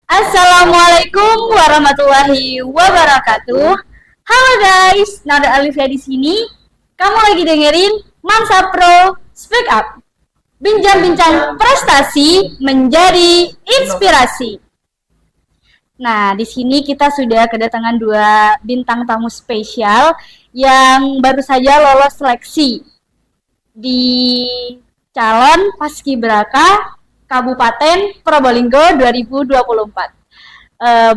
Assalamualaikum warahmatullahi wabarakatuh. Halo guys, Nada Alifia di sini. Kamu lagi dengerin Mansa Pro Speak Up. Bincang-bincang prestasi menjadi inspirasi. Nah, di sini kita sudah kedatangan dua bintang tamu spesial yang baru saja lolos seleksi di calon Paskibraka Kabupaten Probolinggo 2024.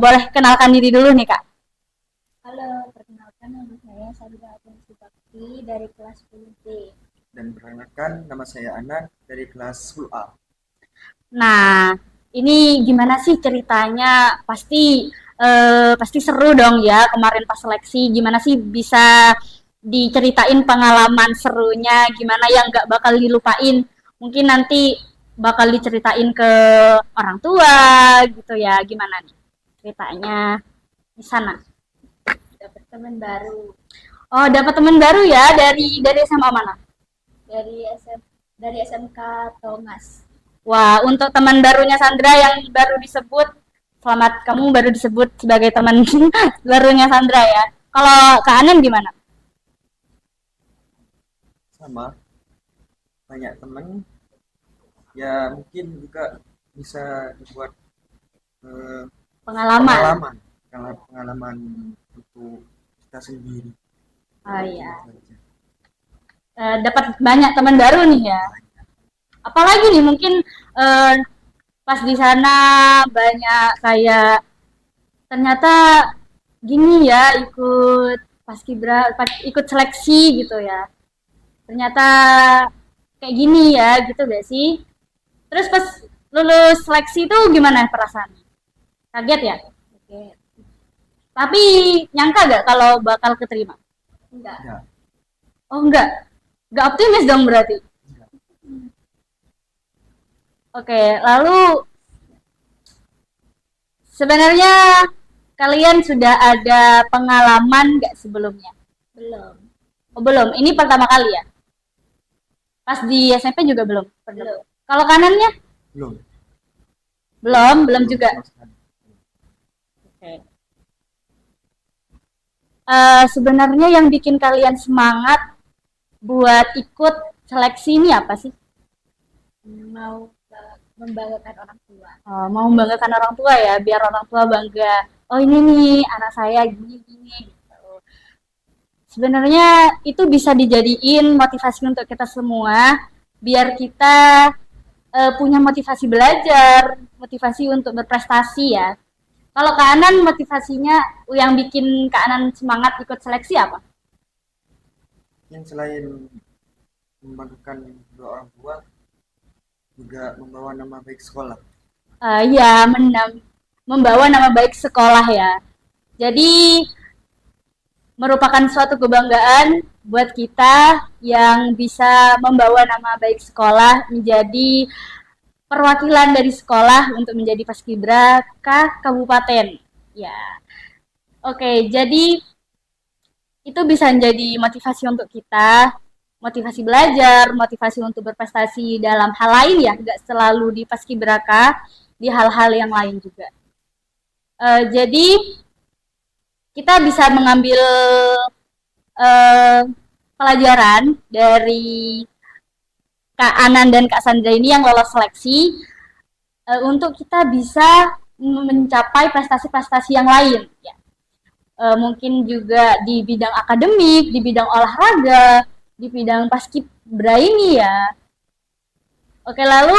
Boleh kenalkan diri dulu nih Kak. Halo, perkenalkan nama saya Sabila Akunsi Bakti dari kelas 10B. Dan perkenalkan nama saya Anan dari kelas 10A. Nah, ini gimana sih ceritanya? Pasti seru dong ya kemarin pas seleksi. Gimana sih bisa diceritain pengalaman serunya? Gimana yang nggak bakal dilupain? Mungkin nanti bakal diceritain ke orang tua gitu ya. Gimana nih ceritanya di sana? Dapat teman baru Oh, dapat teman baru ya dari SMA mana? dari dari SMK Tongas. Wah, untuk teman barunya Sandra yang baru disebut, selamat kamu baru disebut sebagai teman barunya Sandra ya. Kalau Kak Anan gimana? Sama banyak teman ya, mungkin juga bisa dibuat Pengalaman. pengalaman pengalaman untuk kita sendiri. Oh iya. Dapat banyak teman baru nih ya. Apalagi nih mungkin eh, pas di sana banyak kayak ternyata gini ya ikut seleksi gitu ya. Ternyata kayak gini ya gitu gak sih? Terus pas lulus seleksi itu gimana perasaan? Kaget ya? Oke, Tapi nyangka gak kalau bakal keterima? enggak. Ya, Oh enggak. Enggak optimis dong berarti. Oke, lalu sebenarnya kalian sudah ada pengalaman nggak sebelumnya? Belum. Oh belum, ini pertama kali ya? Pas di SMP juga belum? Belum. Kalau kanannya? belum. Belum juga. Sama sekali. Oke. Sebenarnya yang bikin kalian semangat buat ikut seleksi ini apa sih? Mau membanggakan orang tua. Mau membanggakan orang tua ya, biar orang tua bangga. Oh ini nih anak saya gini-gini. Gitu. Sebenarnya itu bisa dijadiin motivasi untuk kita semua, biar kita punya motivasi belajar, motivasi untuk berprestasi ya. Kalau Kak Anan motivasinya yang bikin Kak Anan semangat ikut seleksi apa? Yang selain membanggakan kedua orang tua, juga membawa nama baik sekolah. Ya, membawa nama baik sekolah ya. Jadi merupakan suatu kebanggaan buat kita yang bisa membawa nama baik sekolah menjadi perwakilan dari sekolah untuk menjadi paskibraka kabupaten. Ya, oke. Jadi itu bisa menjadi motivasi untuk kita, motivasi belajar, motivasi untuk berprestasi dalam hal lain ya, nggak selalu di paskibraka, di hal-hal yang lain juga. Jadi kita bisa mengambil uh, pelajaran dari Kak Anan dan Kak Sandra ini yang lolos seleksi untuk kita bisa mencapai prestasi-prestasi yang lain ya. Mungkin juga di bidang akademik, di bidang olahraga, di bidang paskibra ini ya. Oke, lalu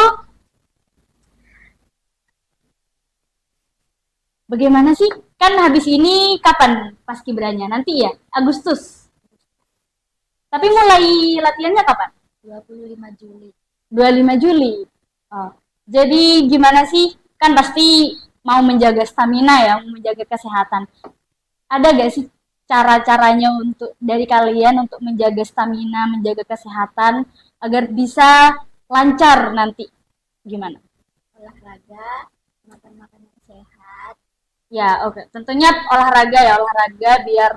bagaimana sih? Kan habis ini kapan paskibranya? Nanti ya, Agustus. Tapi mulai latihannya kapan? 25 Juli. 25 Juli. Oh. Jadi gimana sih? Kan pasti mau menjaga stamina ya, menjaga kesehatan. Ada gak sih cara-caranya untuk dari kalian untuk menjaga stamina, menjaga kesehatan agar bisa lancar nanti? Gimana? Olahraga, makan makanan sehat. Ya, oke. Tentunya olahraga biar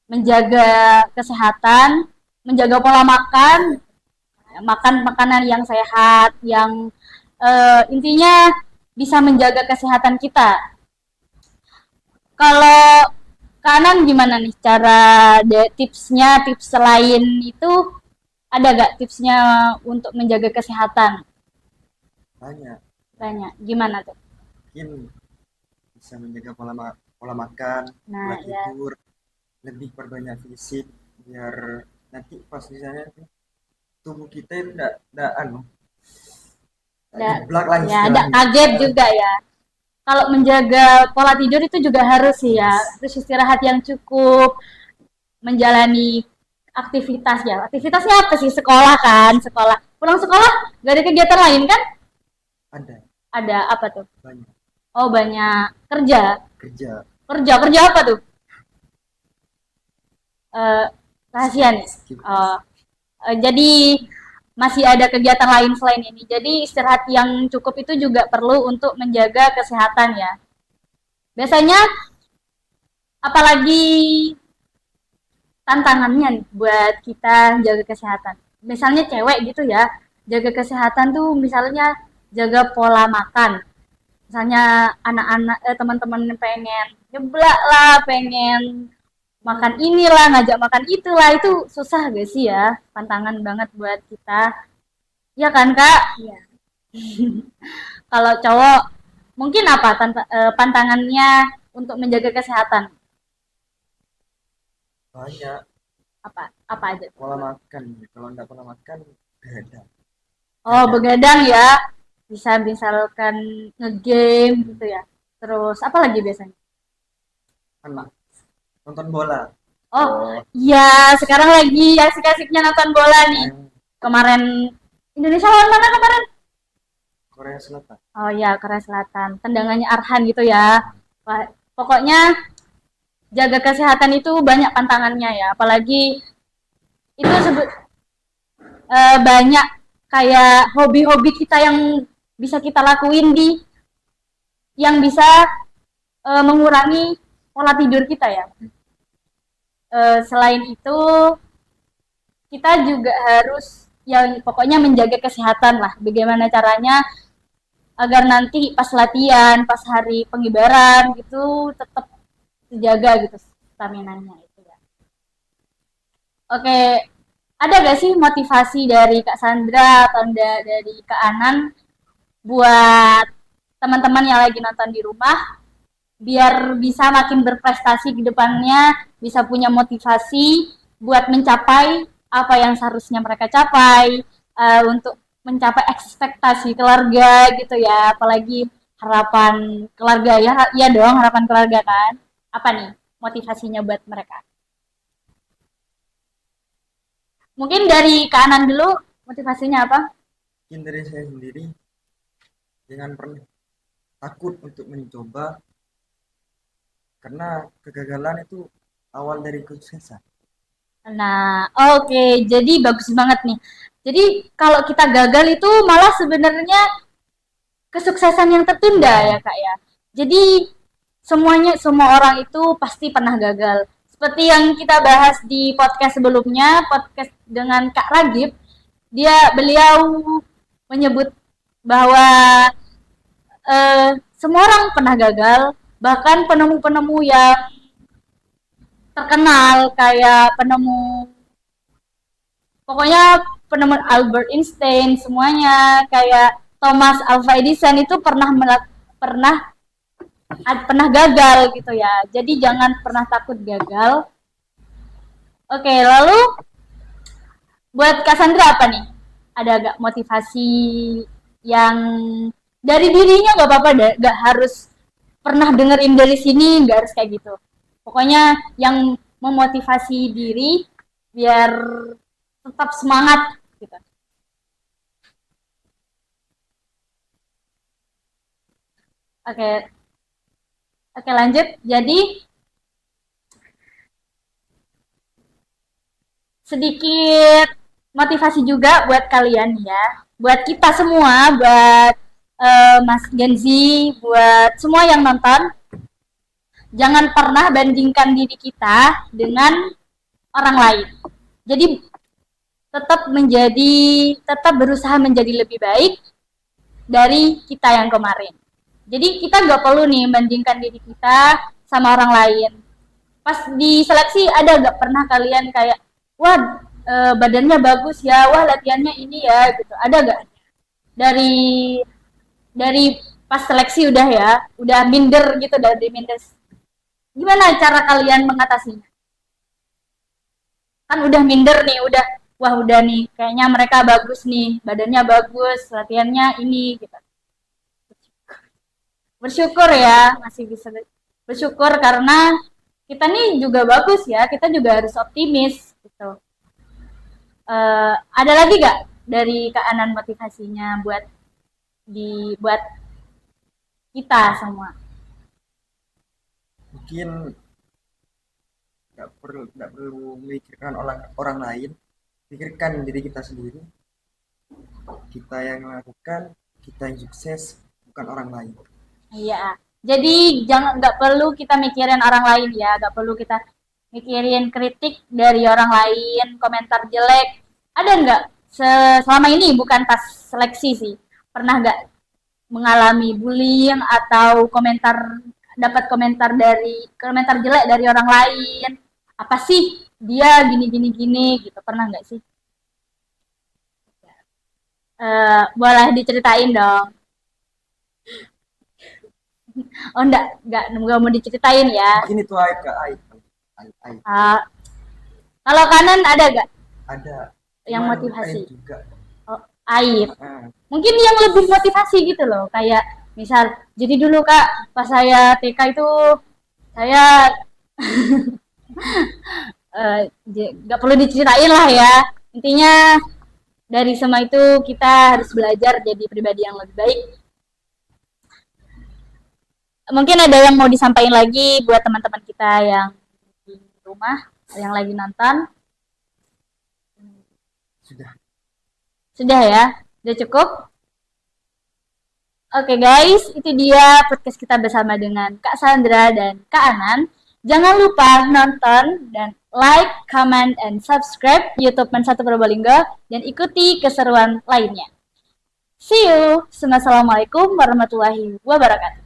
menjaga kesehatan, menjaga pola makan, makan makanan yang sehat, yang intinya bisa menjaga kesehatan kita. Kalau kanan gimana nih cara tipsnya, tips selain itu ada gak tipsnya untuk menjaga kesehatan? Banyak. Banyak. Gimana tuh? Mungkin bisa menjaga pola makan, pola Nah, ya. tidur, lebih perbanyak fisik biar nanti pas misalnya tubuh kita itu enggak jeblak lah Ya, ada istilahnya. kaget juga ya. Kalau menjaga pola tidur itu juga harus sih ya. Terus istirahat yang cukup, menjalani aktivitas ya. Aktivitasnya apa sih? Sekolah kan, sekolah. Pulang sekolah gak ada kegiatan lain kan? Ada Ada apa tuh? banyak Oh, banyak kerja. kerja. Kerja apa tuh? Eh, rahasia nih. Oh, jadi masih ada kegiatan lain selain ini. Jadi istirahat yang cukup itu juga perlu untuk menjaga kesehatan ya. Biasanya apalagi tantangannya nih buat kita jaga kesehatan. Misalnya cewek gitu ya, jaga kesehatan tuh misalnya jaga pola makan. Misalnya anak-anak teman-teman pengen nyeblak lah, pengen makan inilah, ngajak makan itulah, itu susah gak sih ya? Tantangan banget buat kita. Ya kan, Kak? Iya. Kalau cowok mungkin apa pantangannya untuk menjaga kesehatan? Banyak Apa apa aja? pola makan. Kalau enggak pola makan begadang. Oh, begadang ya. Bisa misalkan ngegame gitu ya. Terus apa lagi biasanya? Anak nonton bola. Oh, iya, sekarang lagi asik-asiknya nonton bola nih. Yang Kemarin Indonesia lawan mana kemarin? Korea Selatan. Oh ya, Korea Selatan. Tendangannya Arhan gitu ya. Wah, pokoknya jaga kesehatan itu banyak pantangannya ya. Apalagi itu banyak kayak hobi-hobi kita yang bisa kita lakuin yang bisa mengurangi pola tidur kita ya. Selain itu kita juga harus yang pokoknya menjaga kesehatan lah. Bagaimana caranya agar nanti pas latihan, pas hari pengibaran gitu tetap terjaga gitu stamina-nya itu ya. Oke, ada gak sih motivasi dari Kak Sandra atau dari Kak Anan buat teman-teman yang lagi nonton di rumah biar bisa makin berprestasi ke depannya, bisa punya motivasi buat mencapai apa yang seharusnya mereka capai, untuk mencapai ekspektasi keluarga gitu ya, apalagi harapan keluarga ya, ya dong harapan keluarga kan. Apa nih motivasinya buat mereka? Mungkin dari kanan dulu motivasinya apa? Mungkin dari saya sendiri jangan pernah takut untuk mencoba karena kegagalan itu awal dari kesuksesan. Nah, oke, jadi bagus banget nih. Jadi kalau kita gagal itu malah sebenarnya kesuksesan yang tertunda ya Kak ya. Jadi semua orang itu pasti pernah gagal. Seperti yang kita bahas di podcast sebelumnya, podcast dengan Kak Ragib, beliau menyebut bahwa semua orang pernah gagal, bahkan penemu-penemu yang terkenal kayak pokoknya penemu Albert Einstein semuanya kayak Thomas Alva Edison itu pernah pernah gagal gitu ya. Jadi jangan pernah takut gagal. Oke, lalu buat Kak Sandra apa nih? Ada gak motivasi yang dari dirinya gak apa-apa deh, gak harus pernah dengerin dari sini, gak harus kayak gitu. Pokoknya yang memotivasi diri biar tetap semangat gitu. Oke, oke lanjut. Jadi sedikit motivasi juga buat kalian ya, buat kita semua, buat Mas Genzi, buat semua yang nonton. Jangan pernah bandingkan diri kita dengan orang lain. Jadi tetap berusaha menjadi lebih baik dari kita yang kemarin. Jadi kita nggak perlu nih bandingkan diri kita sama orang lain. Pas di seleksi ada nggak pernah kalian kayak, wah badannya bagus ya, wah latihannya ini ya gitu. Ada nggak? Dari dari pas seleksi udah ya, udah minder gitu, dari minder. Gimana cara kalian mengatasinya? Kan udah minder nih, udah wah udah nih, kayaknya mereka bagus nih, badannya bagus, latihannya ini gitu. Bersyukur ya, masih bisa bersyukur karena kita nih juga bagus ya, kita juga harus optimis gitu. Ada lagi gak dari Kak Anan motivasinya buat kita semua? Mungkin nggak perlu memikirkan orang orang lain, pikirkan diri kita sendiri. Kita yang melakukan, kita yang sukses, bukan orang lain. Iya. Jadi jangan, nggak perlu kita mikirin orang lain ya, nggak perlu kita mikirin kritik dari orang lain, komentar jelek. Ada nggak selama ini, bukan pas seleksi sih, pernah nggak mengalami bullying atau komentar jelek dari orang lain? Apa sih dia gini gini gini gitu, pernah nggak sih? Boleh diceritain dong. Oh enggak mau diceritain ya. Mungkin itu aib kak, aib. Uh, Kalau kanan ada gak Ada, yang cuman motivasi? aib juga. Oh, aib. Ah, Mungkin yang lebih motivasi gitu loh. Kayak misal, jadi dulu Kak, pas saya TK itu saya nggak perlu diceritain lah ya. Intinya dari semua itu kita harus belajar jadi pribadi yang lebih baik. Mungkin ada yang mau disampaikan lagi buat teman-teman kita yang di rumah, yang lagi nonton. sudah. Sudah ya? Sudah cukup? Oke guys, itu dia podcast kita bersama dengan Kak Sandra dan Kak Anan. Jangan lupa nonton dan like, comment, and subscribe YouTube Men1 Probolinggo dan ikuti keseruan lainnya. See you. Assalamualaikum warahmatullahi wabarakatuh.